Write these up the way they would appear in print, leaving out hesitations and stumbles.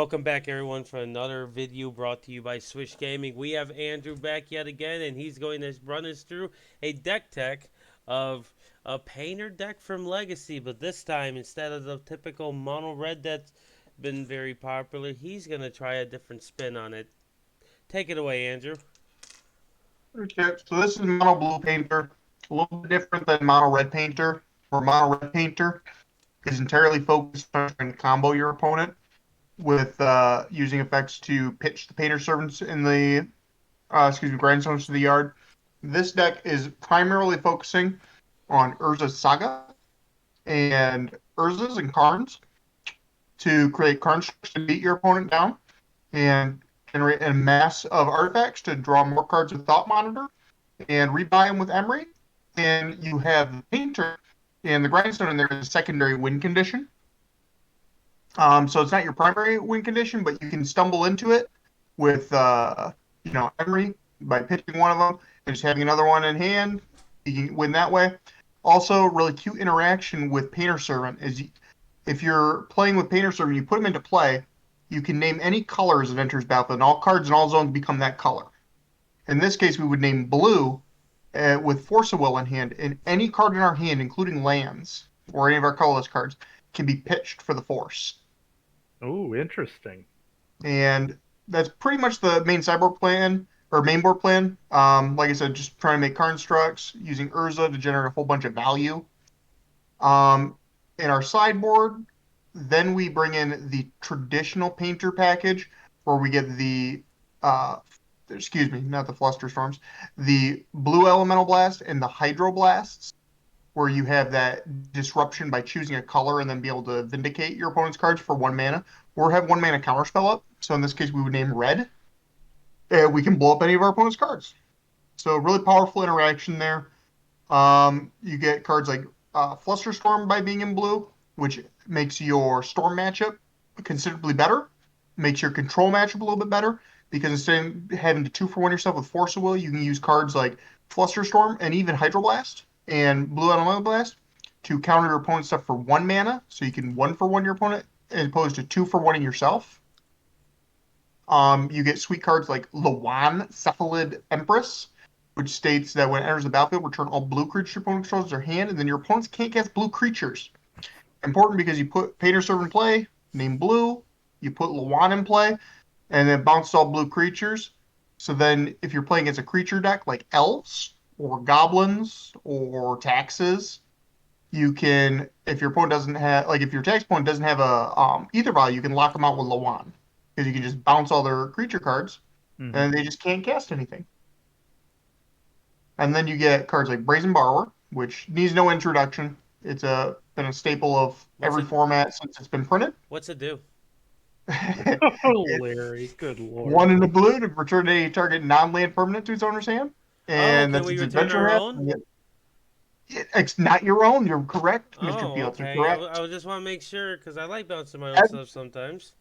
Welcome back, everyone, for another video brought to you by Swish Gaming. We have Andrew back yet again, and he's going to run us through a deck tech of a painter deck from Legacy. But this time, instead of the typical mono red that's been very popular, he's going to try a different spin on it. Take it away, Andrew. Okay, so this is mono blue painter, a little bit different than mono red painter. Where mono red painter is entirely focused on trying to combo your opponent with using effects to pitch the painter servants in the grindstones to the yard. This deck is primarily focusing on Urza's Saga and Urza's and Karns to create Karns to beat your opponent down and generate a mass of artifacts to draw more cards with Thought Monitor and rebuy them with Emery. And you have the Painter and the Grindstone in there as a secondary win condition. So it's not your primary win condition, but you can stumble into it with, Emery by pitching one of them and just having another one in hand. You can win that way. Also, really cute interaction with Painter Servant is if you're playing with Painter Servant, you put him into play, you can name any color as it enters battlefield, and all cards in all zones become that color. In this case, we would name blue with Force of Will in hand, and any card in our hand, including lands or any of our colorless cards, can be pitched for the Force. Oh, interesting. And that's pretty much the main sideboard plan or main board plan. Like I said, just trying to make constructs using Urza to generate a whole bunch of value. In our sideboard, then we bring in the traditional painter package where we get the not the Flusterstorms, the blue elemental blast and the hydroblasts, where you have that disruption by choosing a color and then be able to vindicate your opponent's cards for 1 mana, or have 1 mana counterspell up. So in this case, we would name red. And we can blow up any of our opponent's cards. So really powerful interaction there. You get cards like Flusterstorm by being in blue, which makes your storm matchup considerably better, makes your control matchup a little bit better, because instead of having to 2-for-1 yourself with Force of Will, you can use cards like Flusterstorm and even Hydroblast and Blue Elemental Blast to counter your opponent's stuff for 1 mana, so you can 1-for-1 your opponent as opposed to 2-for-1ing yourself. You get sweet cards like Lawan Cephalid Empress, which states that when it enters the battlefield, return all blue creatures your opponent controls to their hand, and then your opponents can't cast blue creatures. Important because you put Painter Servant in play, name blue, you put Lawan in play, and then bounce all blue creatures. So then if you're playing against a creature deck like elves or goblins or taxes, you can, if your opponent doesn't have, like if your tax opponent doesn't have a either value, you can lock them out with Lawan. Because you can just bounce all their creature cards, and they just can't cast anything. And then you get cards like Brazen Borrower, which needs no introduction. It's been a staple of every format since it's been printed. What's it do? Oh, Larry, good lord. 1 in the blue to return a target non-land permanent to its owner's hand. And Can that's we its return adventure our hat. own? It's not your own. You're correct, Mr. Oh, Fields. You're okay. correct. I just want to make sure because I like bouncing my own stuff sometimes.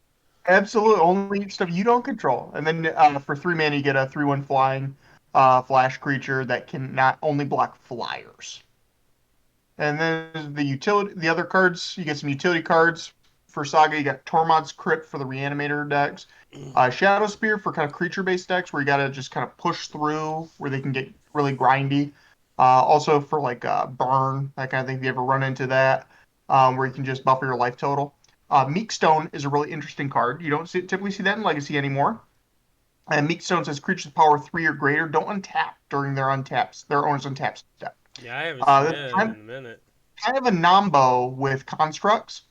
Absolutely. Only stuff you don't control. And then for 3 mana, you get a 3/1 flying flash creature that can not only block flyers. And then the other cards, you get some utility cards for Saga. You got Tormod's Crypt for the Reanimator decks, Shadow Spear for kind of creature-based decks where you got to just kind of push through, where they can get really grindy. Also for like Burn, that kind of thing. If you ever run into that, where you can just buffer your life total. Meekstone is a really interesting card. You don't typically see that in Legacy anymore. And Meekstone says creatures with power 3 or greater don't untap during their owner's untap step. Yeah, I haven't seen That's that in a minute. kind of a nombo with constructs.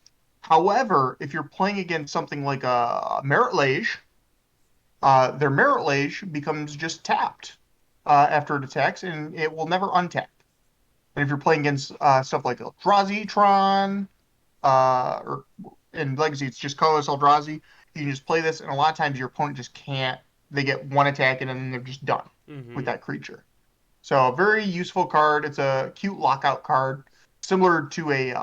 However, if you're playing against something like a Merit Lage, their Merit Lage becomes just tapped after it attacks, and it will never untap. And if you're playing against stuff like Eldrazi Tron, or in Legacy, it's just colorless Eldrazi, you can just play this, and a lot of times your opponent just can't. They get one attack, and then they're just done with that creature. So a very useful card. It's a cute lockout card, similar to a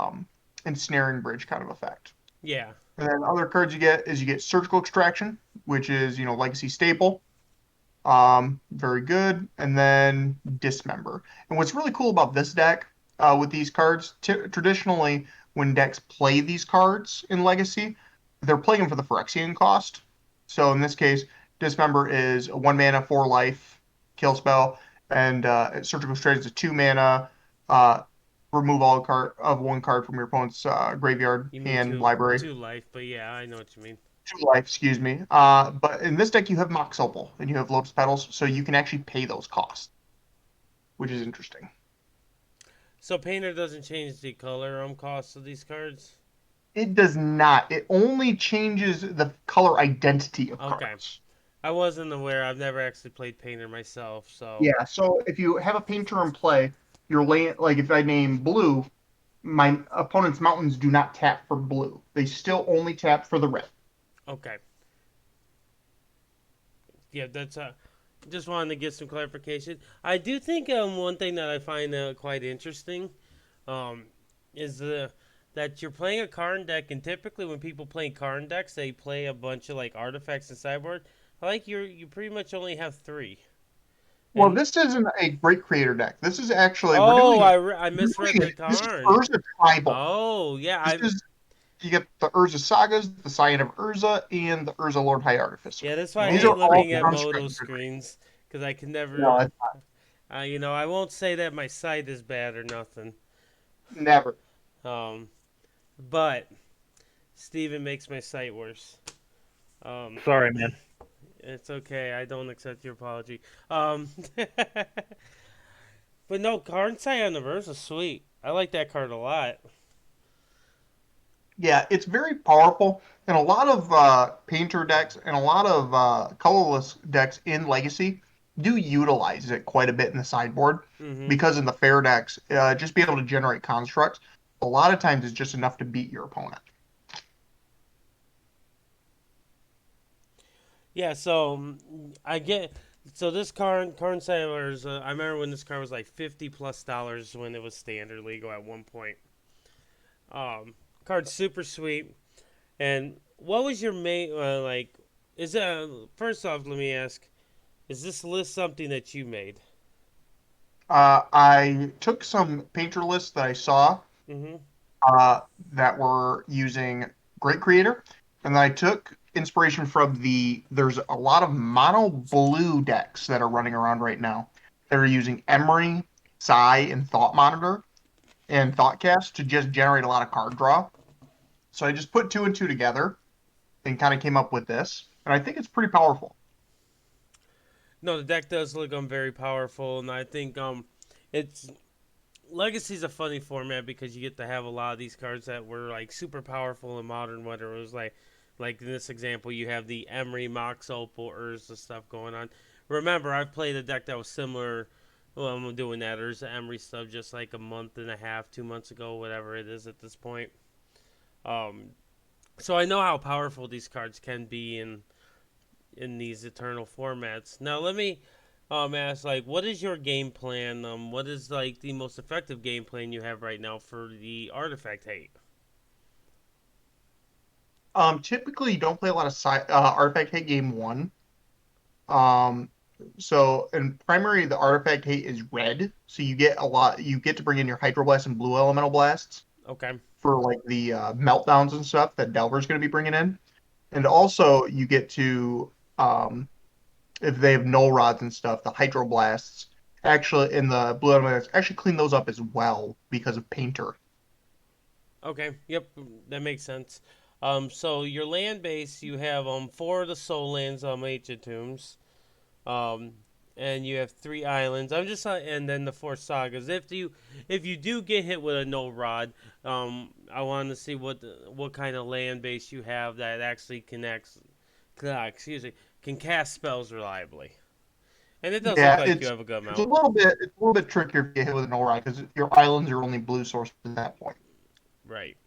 ensnaring bridge kind of effect. Yeah. And then other cards you get Surgical Extraction, which is Legacy staple. Very good. And then Dismember. And what's really cool about this deck with these cards, traditionally when decks play these cards in Legacy, they're playing them for the Phyrexian cost. So in this case, Dismember is a 1 mana, 4 life kill spell, and Surgical Strike is a 2 mana. Uh, remove all card of 1 card from your opponent's graveyard, You mean hand, two library. two life, but yeah, I know what you mean. 2 life, excuse me. But in this deck, you have Mox Opal and you have Lotus Petals, so you can actually pay those costs, which is interesting. So Painter doesn't change the color cost of these cards. It does not. It only changes the color identity of Okay, cards. I wasn't aware. I've never actually played Painter myself, so Yeah, so if you have a painter in play, your land, like if I name blue, my opponent's mountains do not tap for blue. They still only tap for the red. okay. Yeah, that's just wanted to get some clarification. I do think one thing that I find quite interesting um is the that you're playing a Karn deck, and typically when people play Karn decks, they play a bunch of like artifacts and sideboard. I like you pretty much only have three. Well, And this isn't a great creator deck. This is actually oh, I misread the this is Karn. Urza Tribal. Oh yeah, This I is you get the Urza Sagas, the Scion of Urza, and the Urza Lord High Artificer. yeah. That's why I These hate are all looking at construct Moto generators. screens because I can never. No, it's I won't say that my sight is bad or nothing. never. Um, but Steven makes my sight worse. Um, Sorry, man. it's okay. I don't accept your apology. But no, Card Scion of Urza is sweet. I like that card a lot. Yeah, it's very powerful, and a lot of painter decks and a lot of colorless decks in Legacy do utilize it quite a bit in the sideboard Mm-hmm. because in the fair decks, just being able to generate constructs a lot of times is just enough to beat your opponent. Yeah, so I get so this Karn Sailors. I remember when this card was like $50+ when it was standard legal at one point. Card's super sweet. And what was your main like? Is that first off? Let me ask: is this list something that you made? I took some painter lists that I saw Mm-hmm. uh, that were using Great Creator, and then I took inspiration from there's a lot of mono blue decks that are running around right now that are using Emery, Psy, and Thought Monitor and Thoughtcast to just generate a lot of card draw. So I just put two and two together and kind of came up with this, and I think it's pretty powerful. No, the deck does look very powerful, and I think it's Legacy's a funny format because you get to have a lot of these cards that were like super powerful in modern. Whether it was like in this example, you have the Emery, Mox Opal, Urza stuff going on. Remember, I've played a deck that was similar. Well, I'm doing that Urza Emery stuff just like a month and a half, 2 months ago, whatever it is at this point. Um, so I know how powerful these cards can be in these eternal formats. Now let me ask, like, what is your game plan? What is like the most effective game plan you have right now for the artifact hate? Typically, you don't play a lot of artifact hate game one. Um, so in primary, the artifact hate is red, so you get a lot. You get to bring in your Hydroblast and Blue Elemental Blasts Okay, for like the meltdowns and stuff that Delver's going to be bringing in, and also you get to if they have null rods and stuff, the Hydroblasts actually in the Blue Elementals actually clean those up as well because of Painter. okay, yep, that makes sense. So your land base, you have four of the soul lands, ancient tombs, um, and you have three islands. I'm just and then the four sagas. If you do get hit with a no rod, I wanted to see what kind of land base you have that actually connects. Excuse me, can cast spells reliably. And it does look Yeah, like you have a good it's a amount. little bit trickier if you get hit with an null rod because your islands are only blue source at that point. Right.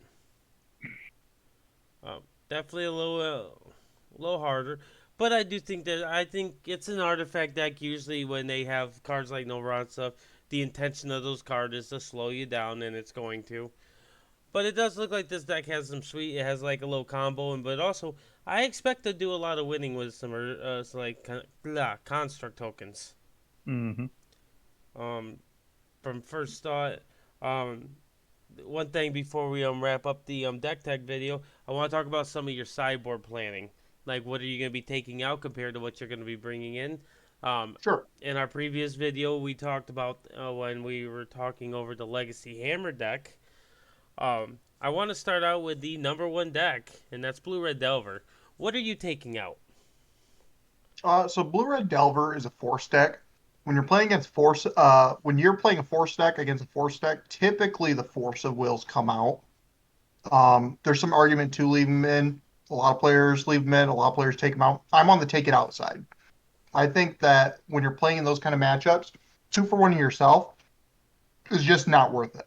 Definitely a little harder. But I think it's an artifact deck. Usually, when they have cards like No Rod stuff, the intention of those cards is to slow you down, and it's going to. But it does look like this deck has some sweet. It has like a little combo, but also I expect to do a lot of winning with some construct tokens. Hmm. Um, from first thought, um, one thing before we wrap up the deck tech video, I want to talk about some of your sideboard planning. Like, what are you going to be taking out compared to what you're going to be bringing in? Um, Sure. in our previous video, we talked about when we were talking over the Legacy Hammer deck. I want to start out with the number one deck, and that's Blue Red Delver. What are you taking out? So Blue Red Delver is a force deck. When you're playing against force, when you're playing a force deck against a force deck, typically the force of wills come out. There's some argument to leave them in. A lot of players leave them in. A lot of players take them out. I'm on the take it out side. I think that when you're playing in those kind of matchups, 2 for 1 of yourself is just not worth it.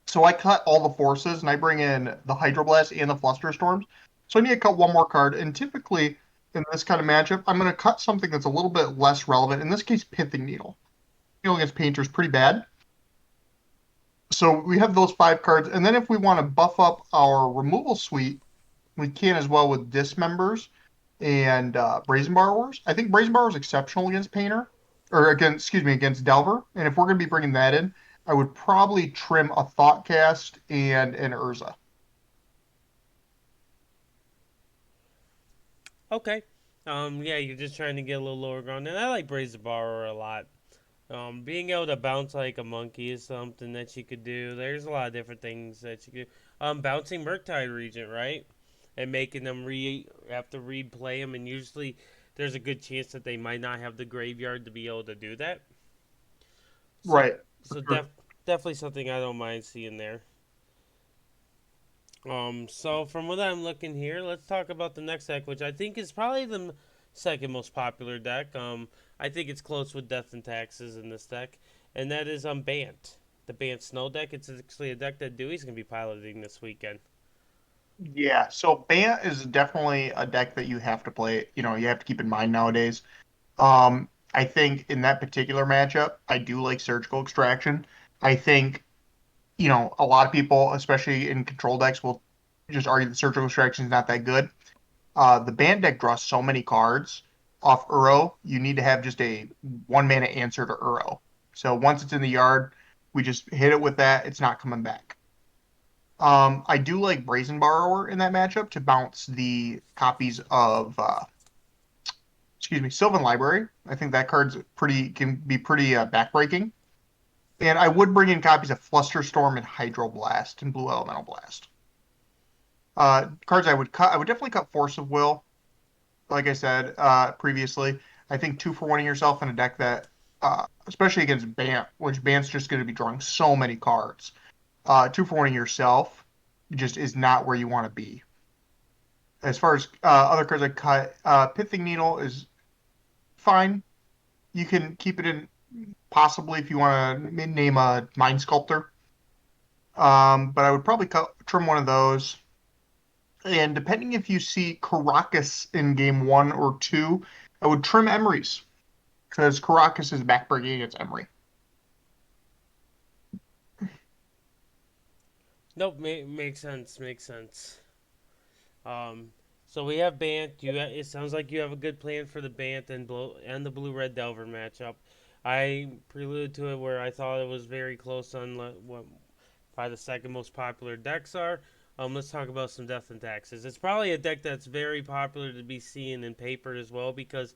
So I cut all the forces and I bring in the Hydroblast and the Flusterstorms. So I need to cut one more card. And typically in this kind of matchup, I'm going to cut something that's a little bit less relevant. In this case, Pithing Needle. Needle against Painter is pretty bad. So we have those 5 cards. And then if we want to buff up our removal suite, we can as well with Dismembers and Brazen Borrowers. I think Brazen Borrower is exceptional against Painter, or against, excuse me, against Delver. And if we're going to be bringing that in, I would probably trim a Thoughtcast and an Urza. Okay. Yeah, you're just trying to get a little lower ground, and I like Brazen Borrower a lot. Being able to bounce like a monkey is something that you could do. There's a lot of different things that you could. Bouncing Murktide Regent, right? And making them have to replay them, and usually there's a good chance that they might not have the graveyard to be able to do that. So, Right. For so sure. definitely something I don't mind seeing there. So from what I'm looking here, let's talk about the next deck, which I think is probably the second most popular deck. I think it's close with Death and Taxes in this deck, and that is Bant. The Bant Snow deck. It's actually a deck that Dewey's gonna be piloting this weekend. Yeah. So Bant is definitely a deck that you have to play. You have to keep in mind nowadays. I think in that particular matchup, I do like Surgical Extraction. I think, a lot of people, especially in control decks, will just argue that Surgical Extraction is not that good. The Bant deck draws so many cards off Uro. You need to have just a 1 mana answer to Uro. So once it's in the yard, we just hit it with that. It's not coming back. I do like Brazen Borrower in that matchup to bounce the copies of, excuse me, Sylvan Library. I think that card's can be pretty backbreaking. And I would bring in copies of Flusterstorm and Hydroblast and Blue Elemental Blast. Cards I would cut. I would definitely cut Force of Will. Like I said previously, I think 2 for 1 of yourself in a deck that, especially against Bant, which Bant's just going to be drawing so many cards. 2 for 1 of yourself just is not where you want to be. As far as other cards I cut, Pithing Needle is fine. You can keep it in possibly if you want to name a Mind Sculptor. But I would probably trim one of those. And depending if you see Caracas in game 1 or 2, I would trim Emery's because Caracas is backbreaking against Emery. Nope, makes sense. Makes sense. Um, so we have Bant. It sounds like you have a good plan for the Bant and the Blue Red Delver matchup. I preluded to it where I thought it was very close on what probably the second most popular decks are. Let's talk about some Death and Taxes. It's probably a deck that's very popular to be seen in paper as well because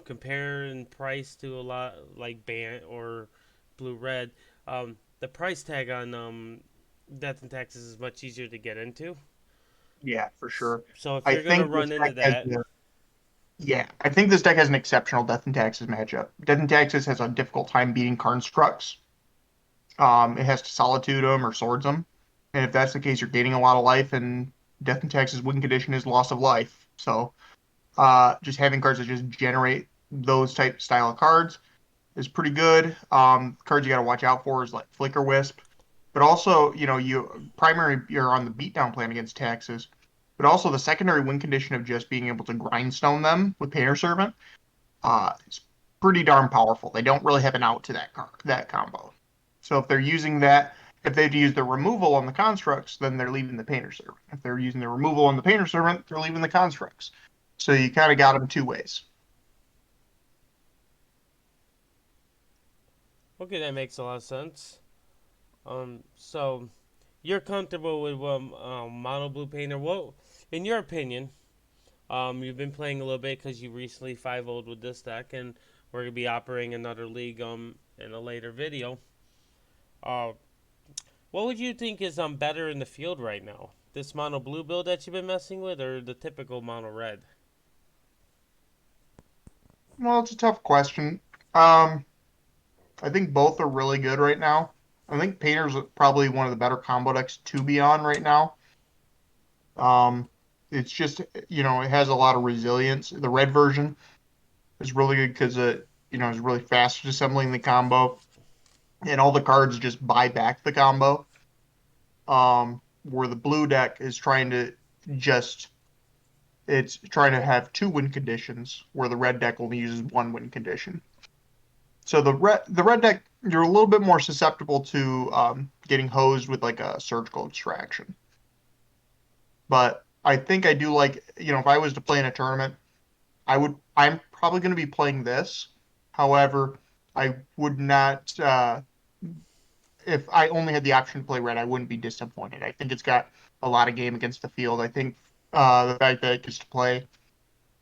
comparing price to a lot like Bant or Blue Red, the price tag on Death and Taxes is much easier to get into. Yeah, for sure. So if I you're gonna think this run into deck has that, the Yeah, I think this deck has an exceptional Death and Taxes matchup. Death and Taxes has a difficult time beating constructs. It has to solitude them or swords them, and if that's the case, you're gaining a lot of life. And Death and Taxes win condition is loss of life. So, just having cards that just generate those type style of cards is pretty good. Cards you got to watch out for is like Flicker Wisp, but also you're on the beatdown plan against Taxes, but also the secondary win condition of just being able to grindstone them with Painter Servant. It's pretty darn powerful. They don't really have an out to that combo. So if they're using that, if they've used the removal on the constructs, then they're leaving the Painter Servant. If they're using the removal on the Painter Servant, they're leaving the constructs. So you kind of got them 2 ways. okay, that makes a lot of sense. So you're comfortable with mono blue painter? What, in your opinion? You've been playing a little bit because you recently 5-0'd with this deck, and we're gonna be operating another league in a later video. Uh, what would you think is better in the field right now? This mono blue build that you've been messing with, or the typical mono red? Well, it's a tough question. Um, I think both are really good right now. I think Painter's probably one of the better combo decks to be on right now. Um, it's just, it has a lot of resilience. The red version is really good because it is really fast at assembling the combo, and all the cards just buy back the combo. Where the blue deck is just it's trying to have two win conditions, where the red deck only uses one win condition. So the red deck, you're a little bit more susceptible to getting hosed with like a surgical extraction. But I think I do like, if I was to play in a tournament, I'm probably going to be playing this. However, I would not, if I only had the option to play red, I wouldn't be disappointed. I think it's got a lot of game against the field. I think the fact that it gets to play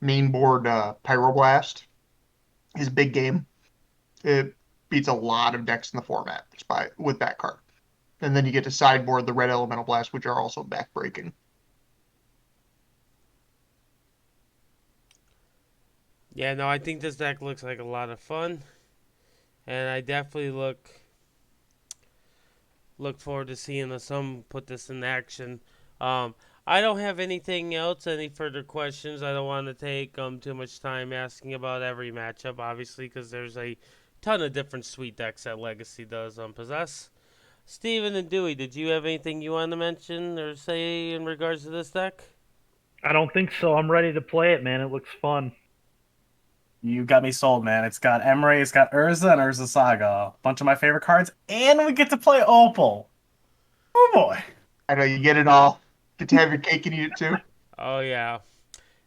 main board Pyroblast is big game. It beats a lot of decks in the format just with that card. And then you get to sideboard the red Elemental Blast, which are also backbreaking. Yeah, no, I think this deck looks like a lot of fun, and I definitely look forward to seeing some put this in action. Um, I don't have anything else, any further questions. I don't want to take too much time asking about every matchup, obviously, because there's a ton of different sweet decks that Legacy does possess. Steven and Dewey, did you have anything you want to mention or say in regards to this deck? I don't think so. I'm ready to play it, man. It looks fun. You got me sold, man. It's got Emre, it's got Urza and Urza Saga. A bunch of my favorite cards. And we get to play Opal. Oh boy. I know you get it all. Get to have your cake and eat it too. Oh yeah,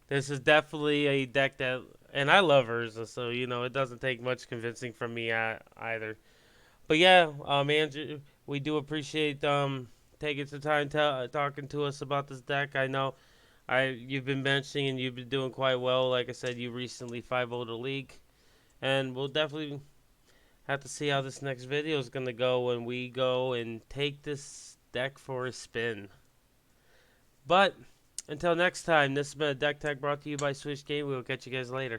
this is definitely a deck that, and I love Urza, so it doesn't take much convincing from me either. But yeah, Andrew, we do appreciate taking some time talking to us about this deck. I know you've been benching and you've been doing quite well. Like I said, you recently 5-0'd a league, and we'll definitely have to see how this next video is gonna go when we go and take this deck for a spin. But until next time, this has been a Deck Tech brought to you by Swish Game. We will catch you guys later.